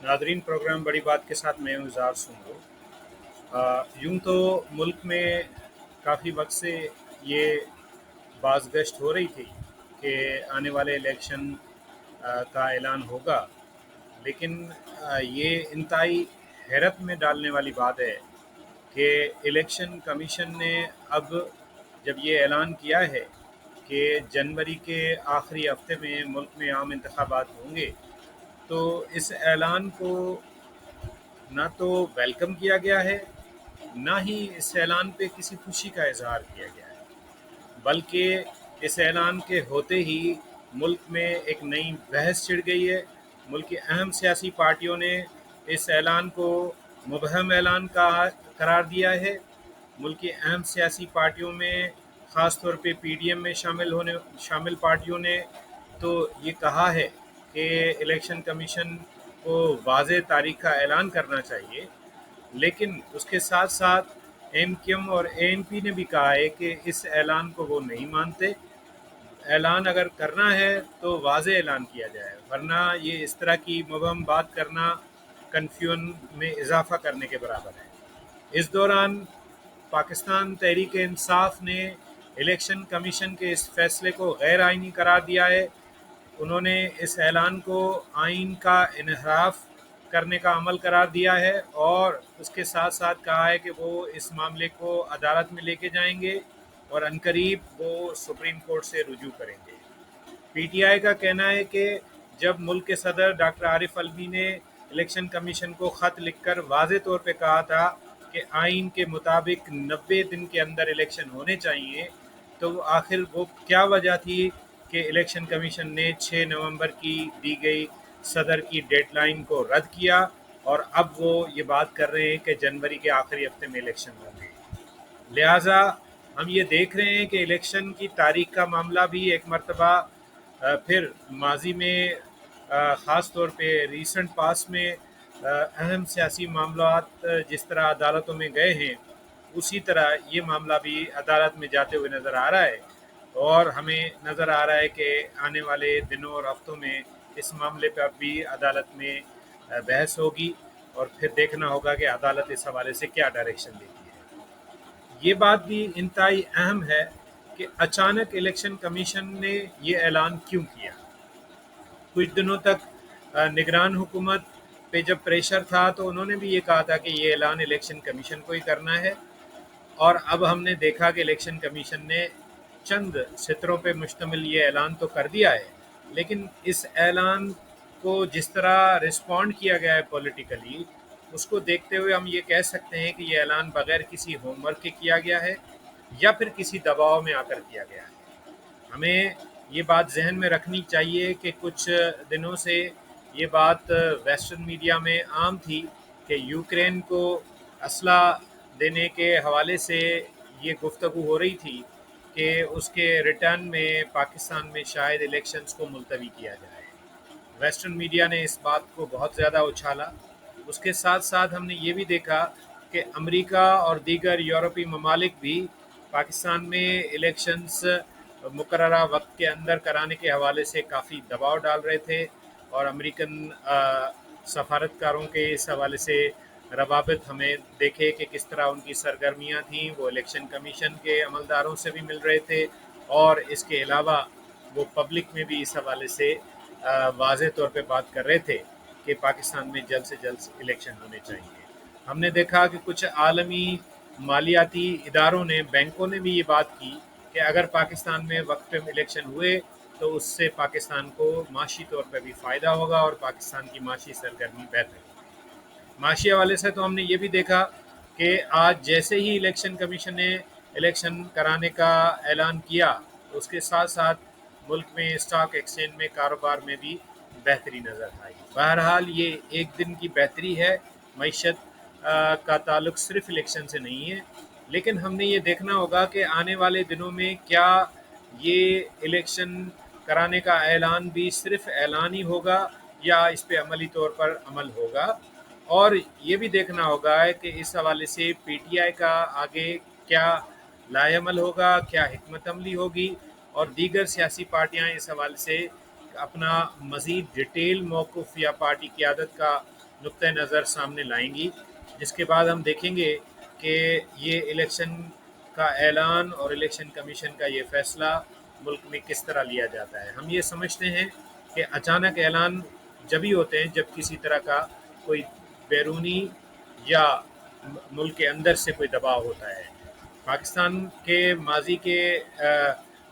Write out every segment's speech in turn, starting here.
Nadreen, programme बड़ी बात के साथ मैं इज़हार सुन यूं तो मुल्क में काफ़ी वक्त से ये बाज़गश्त हो रही थी कि आने वाले इलेक्शन का ऐलान होगा, लेकिन ये इंतहाई हैरत में डालने वाली बात है कि इलेक्शन कमीशन ने अब जब ये ऐलान किया है कि जनवरी के आखिरी हफ्ते में मुल्क में आम इंतखाबात होंगे, तो इस ऐलान को ना तो वेलकम किया गया है, ना ही इस ऐलान पे किसी खुशी का इजहार किया गया है, बल्कि इस ऐलान के होते ही मुल्क में एक नई बहस छिड़ गई है। मुल्क की अहम सियासी पार्टियों ने इस ऐलान को मुबहम ऐलान का करार दिया है। मुल्क की अहम सियासी पार्टियों में ख़ास तौर पे पीडीएम में शामिल पार्टियों ने तो ये कहा है कि इलेक्शन कमीशन को वाज़ेह तारीख का ऐलान करना चाहिए, लेकिन उसके साथ साथ एमक्यूएम और एएनपी ने भी कहा है कि इस ऐलान को वो नहीं मानते। ऐलान अगर करना है तो वाज़ेह ऐलान किया जाए, वरना ये इस तरह की मुबहम बात करना कन्फ्यूजन में इजाफा करने के बराबर है। इस दौरान पाकिस्तान तहरीक इंसाफ ने इलेक्शन कमीशन के इस फैसले को गैर आइनी करार दिया है। उन्होंने इस ऐलान को आइन का इन्हराफ करने का अमल करार दिया है और उसके साथ साथ कहा है कि वो इस मामले को अदालत में लेके जाएंगे और अनकरीब वो सुप्रीम कोर्ट से रुजू करेंगे। पीटीआई का कहना है कि जब मुल्क के सदर डॉक्टर आरिफ अलवी ने इलेक्शन कमीशन को ख़त लिखकर वाज़े तौर पे कहा था कि आइन के मुताबिक 90 दिन के अंदर इलेक्शन होने चाहिए, तो आखिर वो क्या वजह थी कि इलेक्शन कमीशन ने 6 नवंबर की दी गई सदर की डेडलाइन को रद्द किया और अब वो ये बात कर रहे हैं कि जनवरी के आखिरी हफ्ते में इलेक्शन होंगे। लिहाजा हम ये देख रहे हैं कि इलेक्शन की तारीख का मामला भी एक मरतबा फिर माजी में ख़ास तौर पे रीसेंट पास में अहम सियासी मामलात जिस तरह अदालतों में गए हैं, उसी तरह ये मामला भी अदालत में जाते हुए नज़र आ रहा है और हमें नज़र आ रहा है कि आने वाले दिनों और हफ्तों में इस मामले पर भी अदालत में बहस होगी और फिर देखना होगा कि अदालत इस हवाले से क्या डायरेक्शन देती है। ये बात भी इंतहाई अहम है कि अचानक इलेक्शन कमीशन ने ये ऐलान क्यों किया। कुछ दिनों तक निगरान हुकूमत पे जब प्रेशर था तो उन्होंने भी ये कहा था कि ये ऐलान इलेक्शन कमीशन को ही करना है, और अब हमने देखा कि इलेक्शन कमीशन ने चंद सत्रों पे मुश्तमिल ये ऐलान तो कर दिया है, लेकिन इस ऐलान को जिस तरह रिस्पॉन्ड किया गया है पॉलिटिकली, उसको देखते हुए हम ये कह सकते हैं कि ये ऐलान बगैर किसी होमवर्क के किया गया है या फिर किसी दबाव में आकर किया गया है। हमें ये बात जहन में रखनी चाहिए कि कुछ दिनों से ये बात वेस्टर्न मीडिया में आम थी कि यूक्रेन को असला देने के हवाले से ये गुफ्तगू हो रही थी कि उसके रिटर्न में पाकिस्तान में शायद इलेक्शंस को मुलतवी किया जाए। वेस्टर्न मीडिया ने इस बात को बहुत ज़्यादा उछाला। उसके साथ साथ हमने ये भी देखा कि अमेरिका और दीगर यूरोपीय ममालिक भी पाकिस्तान में इलेक्शंस मुकर्ररा वक्त के अंदर कराने के हवाले से काफ़ी दबाव डाल रहे थे और अमेरिकन सफारतकारों के इस हवाले से रवाबित हमें देखे कि किस तरह उनकी सरगर्मियाँ थीं। वो इलेक्शन कमीशन के अमलदारों से भी मिल रहे थे और इसके अलावा वो पब्लिक में भी इस हवाले से वाज़े तौर पे बात कर रहे थे कि पाकिस्तान में जल्द से जल्द इलेक्शन होने चाहिए। हमने देखा कि कुछ आलमी मालियाती इदारों ने, बैंकों ने भी ये बात की कि अगर पाकिस्तान में वक्त पे इलेक्शन हुए तो उससे पाकिस्तान को माशी तौर पर भी फ़ायदा होगा और पाकिस्तान की माशी सरगर्मी बेहतर होगी। माशी हवाले से तो हमने ये भी देखा कि आज जैसे ही इलेक्शन कमीशन ने इलेक्शन कराने का ऐलान किया, उसके साथ साथ मुल्क में स्टॉक एक्सचेंज में कारोबार में भी बेहतरी नज़र आई। बहरहाल ये एक दिन की बेहतरी है, मईशत का ताल्लुक सिर्फ इलेक्शन से नहीं है, लेकिन हमने ये देखना होगा कि आने वाले दिनों में क्या ये इलेक्शन कराने का ऐलान भी सिर्फ ऐलान ही होगा या इस पे अमली तौर पर अमल होगा। और ये भी देखना होगा कि इस हवाले से पीटीआई का आगे क्या लाएअमल होगा, क्या हिकमत अमली होगी और दीगर सियासी पार्टियां इस हवाले से अपना मज़ीद डिटेल मौक़िफ़ या पार्टी क़यादत का نقطہ نظر سامنے لائیں گی، جس کے بعد ہم دیکھیں گے کہ یہ الیکشن کا اعلان اور الیکشن کمیشن کا یہ فیصلہ ملک میں کس طرح لیا جاتا ہے۔ ہم یہ سمجھتے ہیں کہ اچانک اعلان جبھی ہوتے ہیں جب کسی طرح کا کوئی بیرونی یا ملک کے اندر سے کوئی دباؤ ہوتا ہے۔ پاکستان کے ماضی کے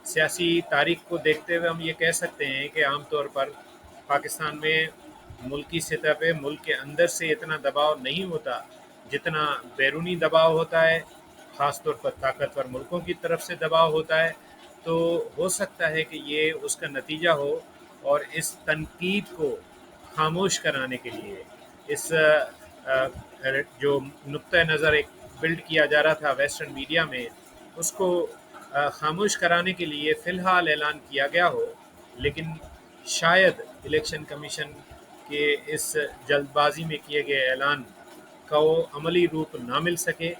سیاسی تاریخ کو دیکھتے ہوئے ہم یہ کہہ سکتے ہیں کہ عام طور پر پاکستان میں ملکی سطح پہ ملک کے اندر سے اتنا دباؤ نہیں ہوتا جتنا بیرونی دباؤ ہوتا ہے، خاص طور پر طاقتور ملکوں کی طرف سے دباؤ ہوتا ہے۔ تو ہو سکتا ہے کہ یہ اس کا نتیجہ ہو، اور اس تنقید کو خاموش کرانے کے لیے اس جو نقطہ نظر ایک بلڈ کیا جا رہا تھا ویسٹرن میڈیا میں، اس کو خاموش کرانے کے لیے فی الحال اعلان کیا گیا ہو، لیکن شاید الیکشن کمیشن کے اس جلد بازی میں کیے گئے اعلان کو عملی روپ نہ مل سکے،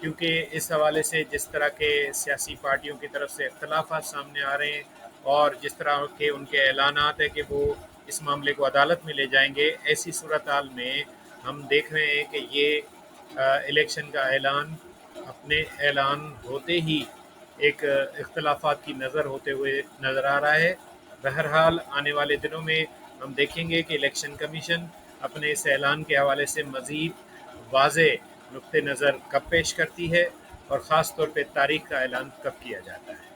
کیونکہ اس حوالے سے جس طرح کے سیاسی پارٹیوں کی طرف سے اختلافات سامنے آ رہے ہیں اور جس طرح کے ان کے اعلانات ہیں کہ وہ اس معاملے کو عدالت میں لے جائیں گے، ایسی صورتحال میں ہم دیکھ رہے ہیں کہ یہ الیکشن کا اعلان اپنے اعلان ہوتے ہی ایک اختلافات کی نظر ہوتے ہوئے نظر آ رہا ہے۔ بہرحال آنے والے دنوں میں ہم دیکھیں گے کہ الیکشن کمیشن اپنے اس اعلان کے حوالے سے مزید واضح نقطہ نظر کب پیش کرتی ہے، اور خاص طور پہ تاریخ کا اعلان کب کیا جاتا ہے۔